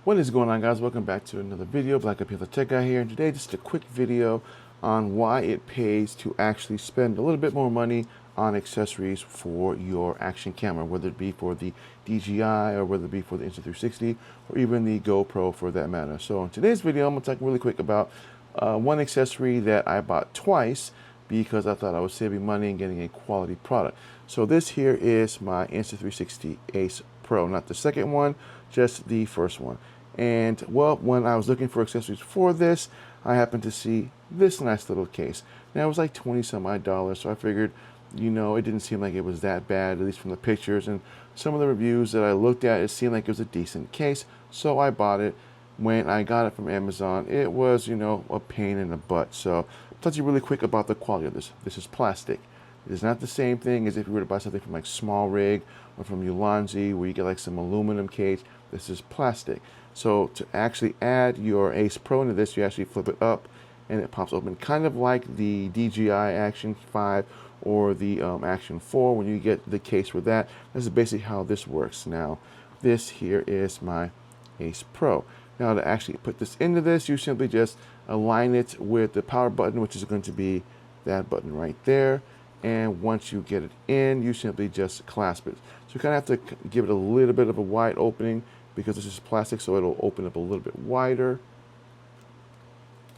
What is going on, guys? Welcome back to another video. Black Up here, the Tech Guy here, and today just a quick video on why it pays to actually spend a little bit more money on accessories for your action camera, whether it be for the DJI or whether it be for the Insta360 or even the GoPro for that matter. So in today's video, I'm going to talk really quick about one accessory that I bought twice because I thought I was saving money and getting a quality product. So this here is my Insta360 Ace Pro, not the second one, just the first one. And well, when I was looking for accessories for this, I happened to see this nice little case. Now it was like 20 some odd dollars, so I figured, you know, it didn't seem like it was that bad, at least from the pictures and some of the reviews that I looked at. It seemed like it was a decent case, so I bought it. When I got it from Amazon, it was, you know, a pain in the butt. So I'll tell you really quick about the quality of this. This is plastic. It is not the same thing as if you were to buy something from like Small Rig or from Ulanzi, where you get like some aluminum case. This is plastic. So to actually add your Ace Pro into this, you actually flip it up and it pops open, kind of like the DJI Action 5 or the Action 4 when you get the case for that. This is basically how this works. Now, this here is my Ace Pro. Now to actually put this into this, you simply just align it with the power button, which is going to be that button right there. And once you get it in, you simply just clasp it. So you kind of have to give it a little bit of a wide opening because this is plastic, so it'll open up a little bit wider.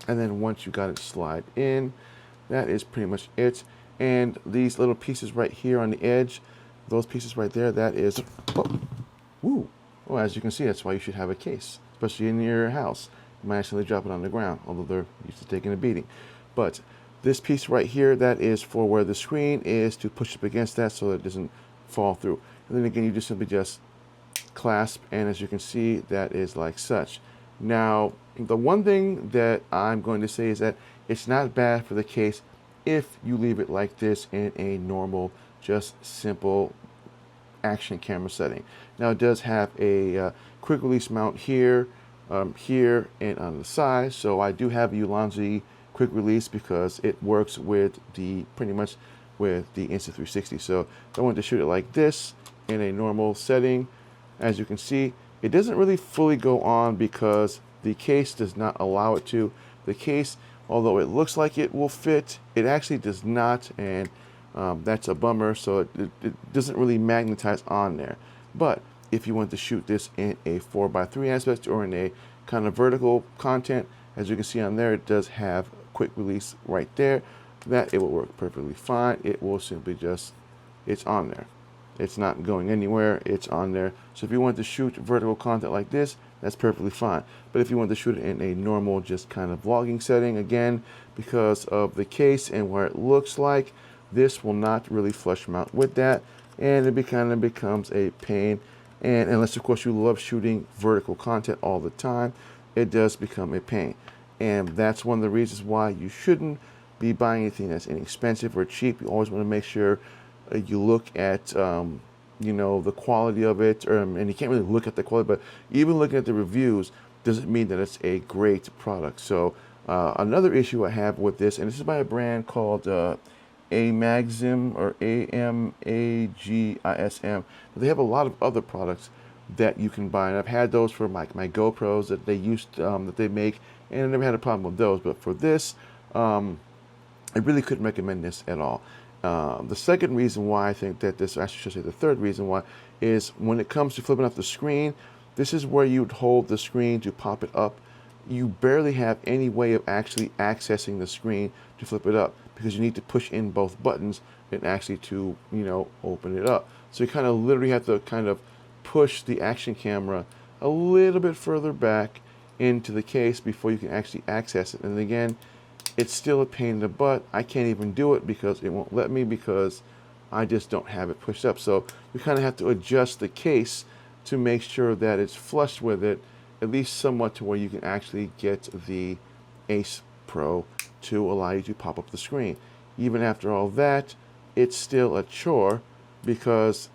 And then once you got it slide in, that is pretty much it. And these little pieces right here on the edge, those pieces right there, that is, oh, woo. Well, as you can see, that's why you should have a case, especially in your house. You might accidentally drop it on the ground, although they're used to taking a beating. But this piece right here, that is for where the screen is, to push up against that so that it doesn't fall through. And then again, you just simply just clasp, and as you can see, that is like such. Now, the one thing that I'm going to say is that it's not bad for the case if you leave it like this in a normal, just simple action camera setting. Now it does have a quick release mount here, here, and on the side. So I do have a Ulanzi quick release because it works with the pretty much with the Insta360. So if I wanted to shoot it like this in a normal setting, as you can see, it doesn't really fully go on because the case does not allow it to. The case, although it looks like it will fit, it actually does not, and that's a bummer. So it doesn't really magnetize on there. But if you want to shoot this in a 4:3 aspect or in a kind of vertical content, as you can see on there, it does have quick release right there. That it will work perfectly fine. It will simply just, it's on there. It's not going anywhere, it's on there. So if you want to shoot vertical content like this, that's perfectly fine. But if you want to shoot it in a normal, just kind of vlogging setting, again, because of the case and where it looks like, this will not really flush mount with that, and it kind of becomes a pain. And unless, of course, you love shooting vertical content all the time, it does become a pain. And that's one of the reasons why you shouldn't be buying anything that's inexpensive or cheap. You always want to make sure you look at, you know, the quality of it, and you can't really look at the quality, but even looking at the reviews doesn't mean that it's a great product. So another issue I have with this, and this is by a brand called Amagsim, or Amagism. They have a lot of other products that you can buy, and I've had those for my GoPros that they used that they make, and I never had a problem with those. But for this, I really couldn't recommend this at all. The second reason why I think that this, I should say the third reason why, is when it comes to flipping up the screen, this is where you'd hold the screen to pop it up. You barely have any way of actually accessing the screen to flip it up because you need to push in both buttons and actually to, you know, open it up. So you kind of literally have to kind of push the action camera a little bit further back into the case before you can actually access it. And again, it's still a pain in the butt. I can't even do it because it won't let me, because I just don't have it pushed up. So you kind of have to adjust the case to make sure that it's flush with it, at least somewhat, to where you can actually get the Ace Pro to allow you to pop up the screen. Even after all that, it's still a chore because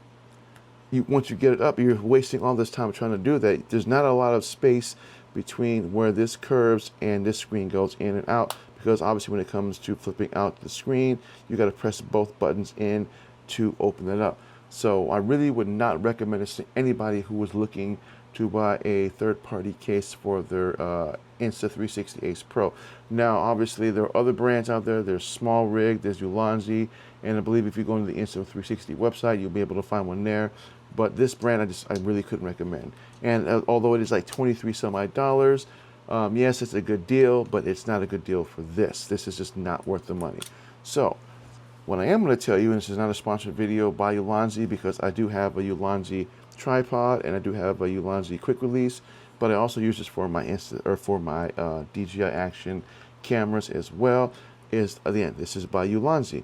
once you get it up, you're wasting all this time trying to do that. There's not a lot of space between where this curves and this screen goes in and out, because obviously when it comes to flipping out the screen, you got to press both buttons in to open it up. So I really would not recommend this to anybody who was looking to buy a third-party case for their Insta360 Ace Pro. Now, obviously, there are other brands out there. There's Small Rig, there's Ulanzi, and I believe if you go into the Insta360 website, you'll be able to find one there. But this brand, I really couldn't recommend. And although it is like 23 some odd dollars, yes, it's a good deal, but it's not a good deal for this. This is just not worth the money. So, what I am going to tell you, and this is not a sponsored video by Ulanzi, because I do have a Ulanzi tripod and I do have a Ulanzi quick release, but I also use this for my DJI action cameras as well. Again, this is by Ulanzi.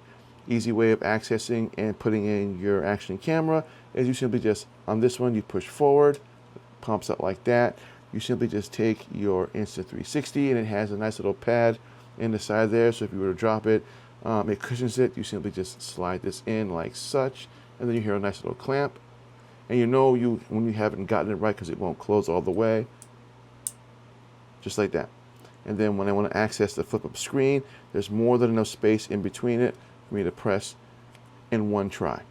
Easy way of accessing and putting in your action camera is you simply just, on this one, you push forward, pumps up like that. You simply just take your Insta360 and it has a nice little pad in the side there, so if you were to drop it, it cushions it. You simply just slide this in like such, and then you hear a nice little clamp. And you know when you haven't gotten it right because it won't close all the way. Just like that. And then when I want to access the flip-up screen, there's more than enough space in between it for me to press in one try.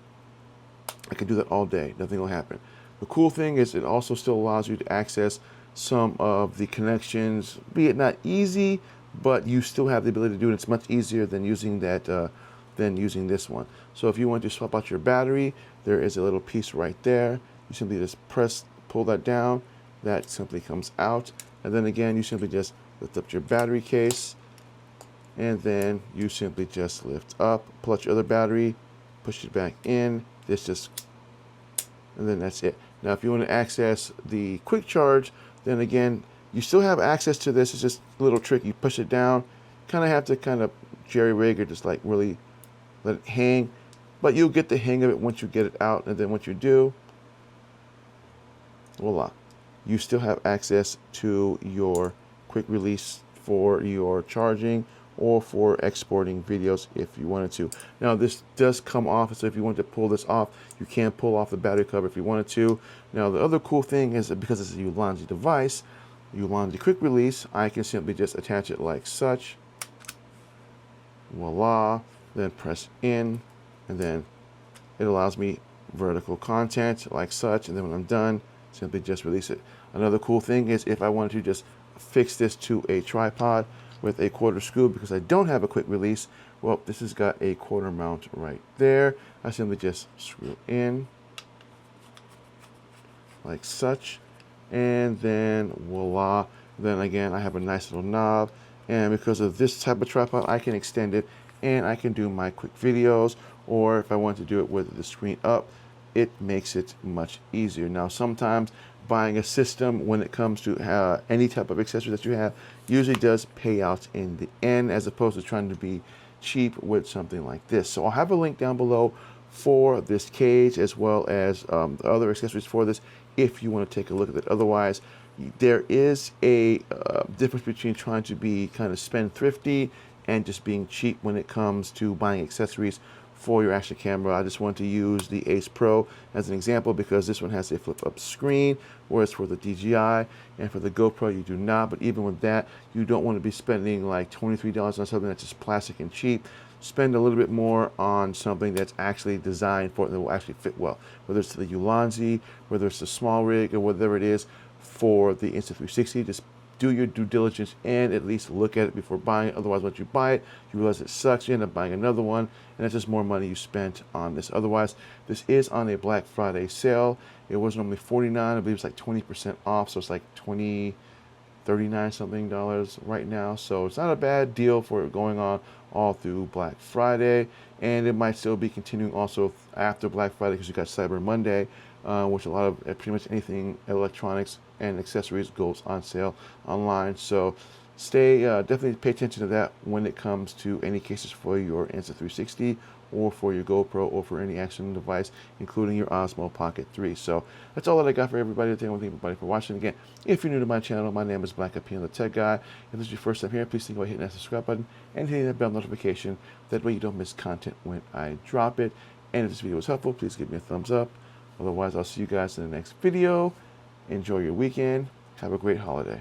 I can do that all day. Nothing will happen. The cool thing is it also still allows you to access some of the connections, be it not easy, but you still have the ability to do it. It's much easier than using this one. So if you want to swap out your battery, there is a little piece right there. You simply just pull that down. That simply comes out. And then again, you simply just lift up your battery case. And then you simply just lift up, pull out your other battery, push it back in. And then that's it. Now, if you want to access the quick charge, then again, you still have access to this. It's just a little trick. You push it down, kind of have to jerry rig or just like really let it hang. But you'll get the hang of it once you get it out. And then once you do, voila, you still have access to your quick release for your charging or for exporting videos if you wanted to. Now, this does come off, so if you want to pull this off, you can pull off the battery cover if you wanted to. Now, the other cool thing is that because it's a Ulanzi device, Ulanzi quick release, I can simply just attach it like such. Voila. Then press in, and then it allows me vertical content like such, and then when I'm done, simply just release it. Another cool thing is if I wanted to just fix this to a tripod with a quarter screw, because I don't have a quick release, well, this has got a quarter mount right there. I simply just screw in like such, and then voila. Then again, I have a nice little knob, and because of this type of tripod, I can extend it and I can do my quick videos, or if I want to do it with the screen up, it makes it much easier. Now, sometimes buying a system when it comes to any type of accessory that you have usually does pay out in the end, as opposed to trying to be cheap with something like this. So I'll have a link down below for this cage as well as the other accessories for this if you want to take a look at it. Otherwise, there is a difference between trying to be kind of spendthrifty and just being cheap when it comes to buying accessories for your action camera. I just want to use the Ace Pro as an example because this one has a flip-up screen, whereas for the DJI and for the GoPro you do not. But even with that, you don't want to be spending like $23 on something that's just plastic and cheap. Spend a little bit more on something that's actually designed for it, that will actually fit well, whether it's the Ulanzi, whether it's the Small Rig, or whatever it is for the Insta360. Just do your due diligence and at least look at it before buying it. Otherwise, once you buy it, you realize it sucks. You end up buying another one, and it's just more money you spent on this. Otherwise, this is on a Black Friday sale. It was normally $49. I believe it's like 20% off, so it's like $39 something right now. So it's not a bad deal for it going on all through Black Friday, and it might still be continuing also after Black Friday because you got Cyber Monday, which a lot of pretty much anything electronics and accessories goes on sale online. So definitely pay attention to that when it comes to any cases for your Insta360 or for your GoPro or for any action device, including your Osmo Pocket 3. So that's all that I got for everybody today. I want to thank everybody for watching. Again, if you're new to my channel, my name is Black the Tech Guy. If this is your first time here, please think about hitting that subscribe button and hitting that bell notification. That way you don't miss content when I drop it. And if this video was helpful, please give me a thumbs up. Otherwise, I'll see you guys in the next video. Enjoy your weekend. Have a great holiday.